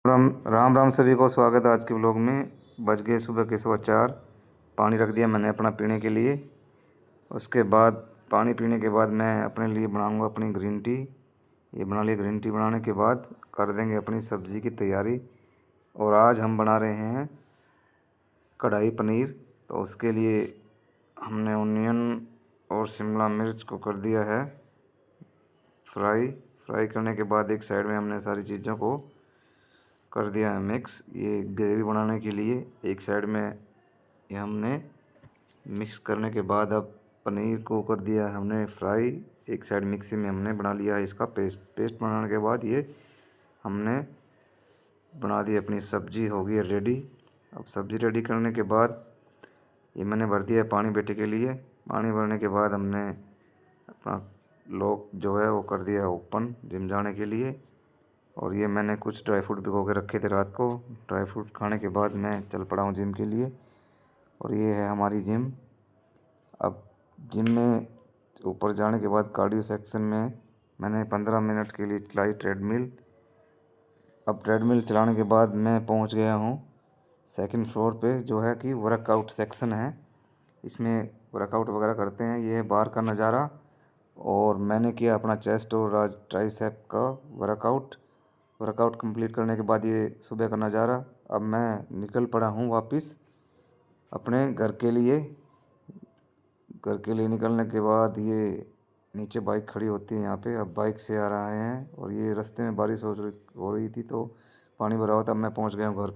राम राम राम सभी को स्वागत है आज के व्लॉग में। बज गए सुबह के 4:15। पानी रख दिया मैंने अपना पीने के लिए। उसके बाद पानी पीने के बाद मैं अपने लिए बनाऊंगा अपनी ग्रीन टी। ये बना ली ग्रीन टी। बनाने के बाद कर देंगे अपनी सब्ज़ी की तैयारी। और आज हम बना रहे हैं कढ़ाई पनीर। तो उसके लिए हमने ऑनियन और शिमला मिर्च को कर दिया है फ्राई। फ्राई करने के बाद एक साइड में हमने सारी चीज़ों को कर दिया है मिक्स, ये ग्रेवी बनाने के लिए। एक साइड में ये हमने मिक्स करने के बाद अब पनीर को कर दिया है हमने फ्राई। एक साइड मिक्सी में हमने बना लिया है इसका पेस्ट बनाने के बाद ये हमने बना दी अपनी सब्जी हो गई है रेडी। अब सब्ज़ी रेडी करने के बाद ये मैंने भर दिया है पानी बेटे के लिए। पानी भरने के बाद हमने अपना लॉक जो है वो कर दिया ओपन जिम जाने के लिए। और ये मैंने कुछ ड्राई फ्रूट भिगो के रखे थे रात को। ड्राई फ्रूट खाने के बाद मैं चल पड़ा हूँ जिम के लिए। और ये है हमारी जिम। अब जिम में ऊपर जाने के बाद कार्डियो सेक्शन में मैंने 15 मिनट के लिए चलाई ट्रेडमिल। अब ट्रेडमिल चलाने के बाद मैं पहुँच गया हूँ सेकंड फ्लोर पे, जो है कि वर्कआउट सेक्शन है। इसमें वर्कआउट वगैरह करते हैं। ये है बाहर का नज़ारा। और मैंने किया अपना चेस्ट और ट्राइसेप का वर्कआउट कंप्लीट करने के बाद ये सुबह का नज़ारा। अब मैं निकल पड़ा हूँ वापस अपने घर के लिए। निकलने के बाद ये नीचे बाइक खड़ी होती है यहाँ पे। अब बाइक से आ रहे हैं और ये रास्ते में बारिश हो रही थी तो पानी भरा हुआ था। अब मैं पहुँच गया हूँ घर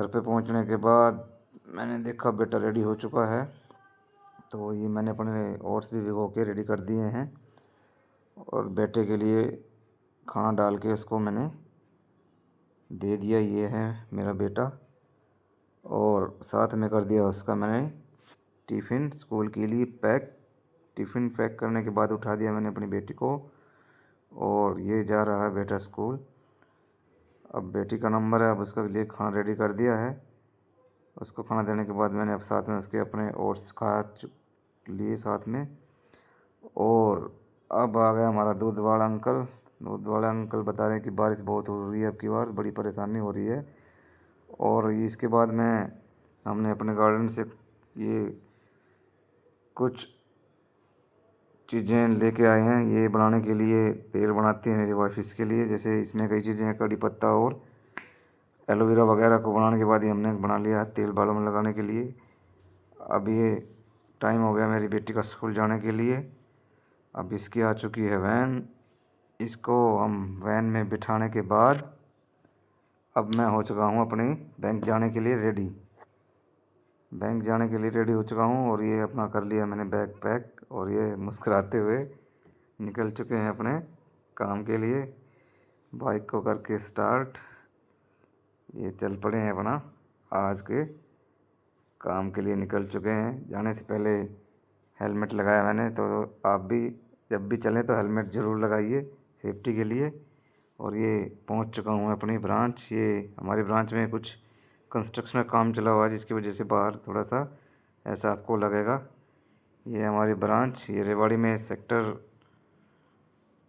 पे। पहुँचने के बाद मैंने देखा बेटा रेडी हो चुका है। तो ये मैंने अपने ओट्स भी भिगो के रेडी कर दिए हैं। और बेटे के लिए खाना डाल के उसको मैंने दे दिया। ये है मेरा बेटा। और साथ में कर दिया उसका मैंने टिफ़िन स्कूल के लिए पैक। टिफ़िन पैक करने के बाद उठा दिया मैंने अपनी बेटी को। और ये जा रहा है बेटा स्कूल। अब बेटी का नंबर है, अब उसके लिए खाना रेडी कर दिया है। उसको खाना देने के बाद मैंने अब साथ में उसके अपने ओट्स खा लिए साथ में। और अब आ गया हमारा दूध वाला अंकल। बता रहे हैं कि बारिश बहुत हो रही है, अब की बार बड़ी परेशानी हो रही है। और इसके बाद हमने अपने गार्डन से ये कुछ चीज़ें लेके आए हैं। ये बनाने के लिए तेल बनाती है मेरी वाइफ इसके लिए। जैसे इसमें कई चीज़ें हैं, कड़ी पत्ता और एलोवेरा वगैरह को बनाने के बाद ये हमने बना लिया है तेल बालों में लगाने के लिए। अब ये टाइम हो गया मेरी बेटी का स्कूल जाने के लिए। अब इसकी आ चुकी है वैन। इसको हम वैन में बिठाने के बाद अब मैं हो चुका हूँ अपनी बैंक जाने के लिए रेडी। हो चुका हूँ और ये अपना कर लिया मैंने बैग पैक। और ये मुस्कुराते हुए निकल चुके हैं अपने काम के लिए। बाइक को करके स्टार्ट ये चल पड़े हैं अपना आज के काम के लिए निकल चुके हैं। जाने से पहले हेलमेट लगाया मैंने, तो आप भी जब भी चलें तो हेलमेट ज़रूर लगाइए सेफ्टी के लिए। और ये पहुंच चुका हूं अपनी ब्रांच। ये हमारी ब्रांच में कुछ कंस्ट्रक्शन का काम चला हुआ है जिसकी वजह से बाहर थोड़ा सा ऐसा आपको लगेगा। ये हमारी ब्रांच ये रेवाड़ी में सेक्टर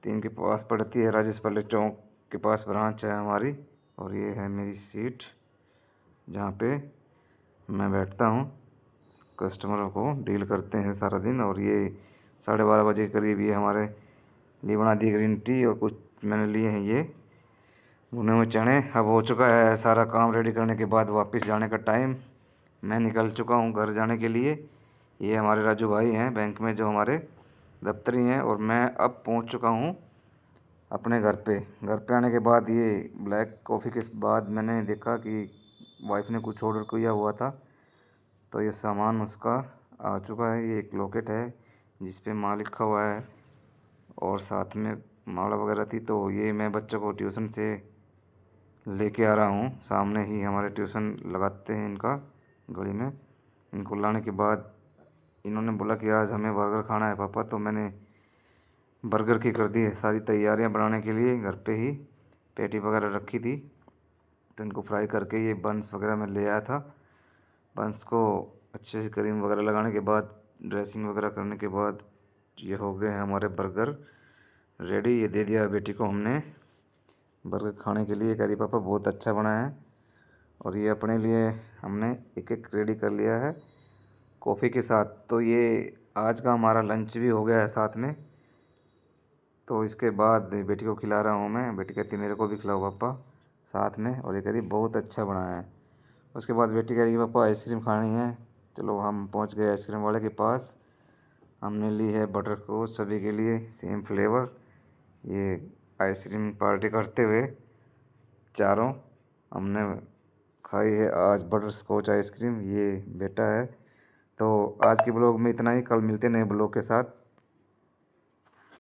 3 के पास पड़ती है। राजेश पल्ले चौक के पास ब्रांच है हमारी। और ये है मेरी सीट जहाँ पे मैं बैठता हूँ, कस्टमरों को डील करते हैं सारा दिन। और ये 12:30 बजे के करीब ये हमारे लिए बना दी ग्रीन टी। और कुछ मैंने लिए हैं ये भुने हुए चने। अब हो चुका है सारा काम रेडी करने के बाद वापस जाने का टाइम। मैं निकल चुका हूँ घर जाने के लिए। ये हमारे राजू भाई हैं बैंक में जो हमारे दफ्तरी हैं। और मैं अब पहुँच चुका हूँ अपने घर पे। आने के बाद ये ब्लैक कॉफ़ी के बाद मैंने देखा कि वाइफ ने कुछ ऑर्डर किया हुआ था, तो ये सामान उसका आ चुका है। ये एक लॉकेट है जिस पे माँ लिखा हुआ है और साथ में माला वगैरह थी। तो ये मैं बच्चों को ट्यूशन से लेके आ रहा हूँ। सामने ही हमारे ट्यूशन लगाते हैं इनका गली में। इनको लाने के बाद इन्होंने बोला कि आज हमें बर्गर खाना है पापा। तो मैंने बर्गर की कर दी है सारी तैयारियां बनाने के लिए। घर पे ही पैटी वगैरह रखी थी, तो इनको फ्राई करके ये बंस वगैरह मैं ले आया था। बंस को अच्छे से क्रीम वगैरह लगाने के बाद ड्रेसिंग वगैरह करने के बाद ये हो गए हैं हमारे बर्गर रेडी। ये दे दिया बेटी को हमने बर्गर खाने के लिए। कह रही पापा बहुत अच्छा बना है। और ये अपने लिए हमने एक एक रेडी कर लिया है कॉफ़ी के साथ। तो ये आज का हमारा लंच भी हो गया है साथ में। तो इसके बाद बेटी को खिला रहा हूँ मैं। बेटी कहती मेरे को भी खिलाओ पापा साथ में। और ये कह रही बहुत अच्छा बना है। उसके बाद बेटी कह रही पापा आइसक्रीम खानी है। चलो हम पहुँच गए आइसक्रीम वाले के पास। हमने ली है बटर स्कॉच सभी के लिए सेम फ्लेवर। ये आइसक्रीम पार्टी करते हुए चारों हमने खाई है आज बटर स्कॉच आइसक्रीम। ये बेटा है। तो आज के ब्लॉग में इतना ही। कल मिलते नए ब्लॉग के साथ।